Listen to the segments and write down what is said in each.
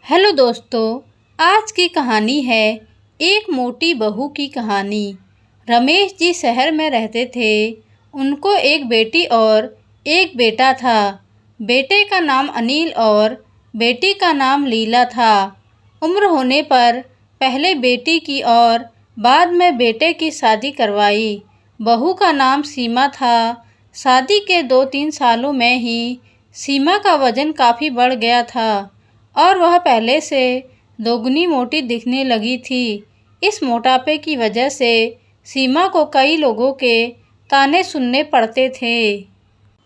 Hello दोस्तों, आज की कहानी है एक मोटी बहू की कहानी। रमेश जी शहर में रहते थे। उनको एक बेटी और एक बेटा था। बेटे का नाम अनिल और बेटी का नाम लीला था। उम्र होने पर पहले बेटी की और बाद में बेटे की शादी करवाई। बहू का नाम सीमा था। शादी के 2-3 सालों में ही सीमा का वजन काफ़ी बढ़ गया था और वह पहले से दोगुनी मोटी दिखने लगी थी। इस मोटापे की वजह से सीमा को कई लोगों के ताने सुनने पड़ते थे।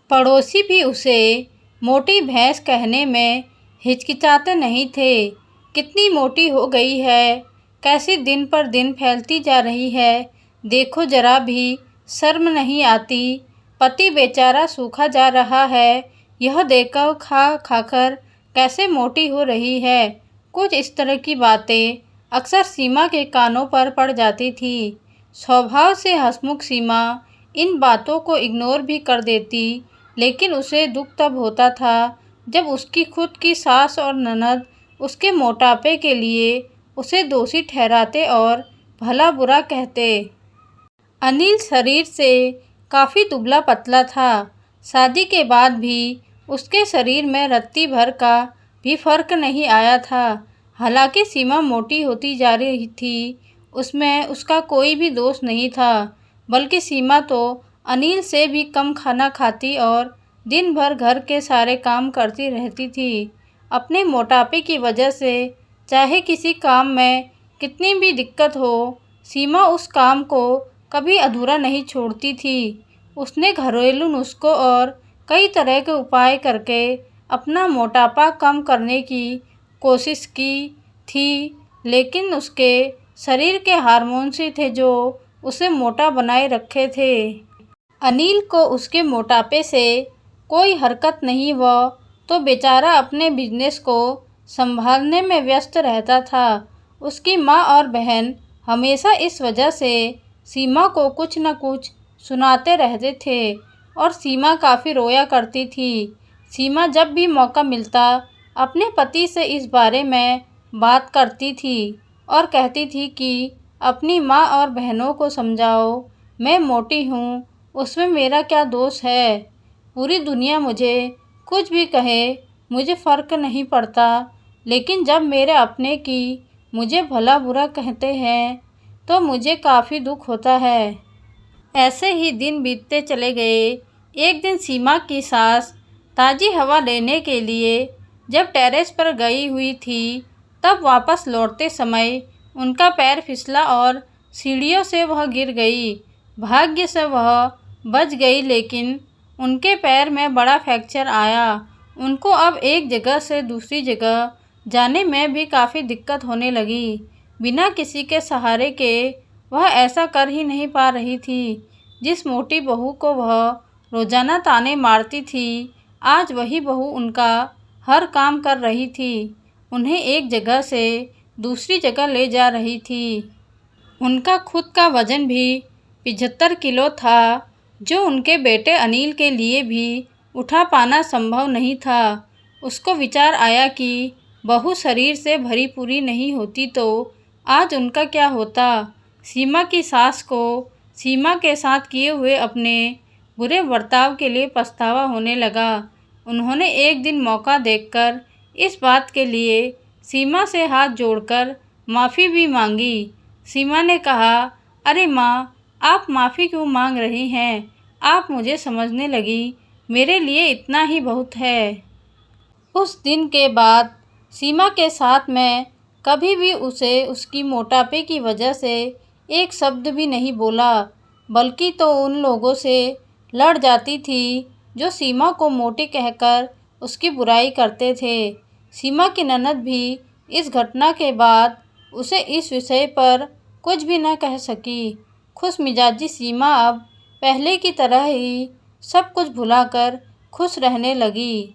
पड़ोसी भी उसे मोटी भैंस कहने में हिचकिचाते नहीं थे। कितनी मोटी हो गई है, कैसी दिन पर दिन फैलती जा रही है, देखो जरा भी शर्म नहीं आती। पति बेचारा सूखा जा रहा है, यह देखकर खा खाकर कैसे मोटी हो रही है। कुछ इस तरह की बातें अक्सर सीमा के कानों पर पड़ जाती थी। स्वभाव से हंसमुख सीमा इन बातों को इग्नोर भी कर देती, लेकिन उसे दुख तब होता था जब उसकी खुद की सास और ननद उसके मोटापे के लिए उसे दोषी ठहराते और भला बुरा कहते। अनिल शरीर से काफ़ी दुबला पतला था। शादी के बाद भी उसके शरीर में रत्ती भर का भी फर्क नहीं आया था। हालांकि सीमा मोटी होती जा रही थी, उसमें उसका कोई भी दोष नहीं था, बल्कि सीमा तो अनिल से भी कम खाना खाती और दिन भर घर के सारे काम करती रहती थी। अपने मोटापे की वजह से चाहे किसी काम में कितनी भी दिक्कत हो, सीमा उस काम को कभी अधूरा नहीं छोड़ती थी। उसने घरेलू नुस्खों और कई तरह के उपाय करके अपना मोटापा कम करने की कोशिश की थी, लेकिन उसके शरीर के हार्मोन्स ही थे जो उसे मोटा बनाए रखे थे। अनिल को उसके मोटापे से कोई हरकत नहीं हुआ तो बेचारा अपने बिजनेस को संभालने में व्यस्त रहता था। उसकी माँ और बहन हमेशा इस वजह से सीमा को कुछ न कुछ सुनाते रहते थे और सीमा काफ़ी रोया करती थी। सीमा जब भी मौका मिलता अपने पति से इस बारे में बात करती थी और कहती थी कि अपनी माँ और बहनों को समझाओ, मैं मोटी हूँ, उसमें मेरा क्या दोष है। पूरी दुनिया मुझे कुछ भी कहे, मुझे फ़र्क नहीं पड़ता, लेकिन जब मेरे अपने की मुझे भला बुरा कहते हैं तो मुझे काफ़ी दुख होता है। ऐसे ही दिन बीतते चले गए। एक दिन सीमा की सास ताज़ी हवा लेने के लिए जब टेरेस पर गई हुई थी, तब वापस लौटते समय उनका पैर फिसला और सीढ़ियों से वह गिर गई। भाग्य से वह बच गई, लेकिन उनके पैर में बड़ा फ्रैक्चर आया। उनको अब एक जगह से दूसरी जगह जाने में भी काफ़ी दिक्कत होने लगी। बिना किसी के सहारे के वह ऐसा कर ही नहीं पा रही थी। जिस मोटी बहू को वह रोज़ाना ताने मारती थी, आज वही बहू उनका हर काम कर रही थी, उन्हें एक जगह से दूसरी जगह ले जा रही थी। उनका खुद का वज़न भी 75 किलो था, जो उनके बेटे अनिल के लिए भी उठा पाना संभव नहीं था। उसको विचार आया कि बहू शरीर से भरी पूरी नहीं होती तो आज उनका क्या होता। सीमा की सास को सीमा के साथ किए हुए अपने बुरे बर्ताव के लिए पछतावा होने लगा। उन्होंने एक दिन मौका देखकर इस बात के लिए सीमा से हाथ जोड़कर माफ़ी भी मांगी। सीमा ने कहा, अरे माँ, आप माफ़ी क्यों मांग रही हैं? आप मुझे समझने लगी, मेरे लिए इतना ही बहुत है। उस दिन के बाद सीमा के साथ मैं कभी भी उसे उसकी मोटापे की वजह से एक शब्द भी नहीं बोला, बल्कि तो उन लोगों से लड़ जाती थी जो सीमा को मोटी कहकर उसकी बुराई करते थे। सीमा की ननद भी इस घटना के बाद उसे इस विषय पर कुछ भी न कह सकी। खुश मिजाजी सीमा अब पहले की तरह ही सब कुछ भुलाकर खुश रहने लगी।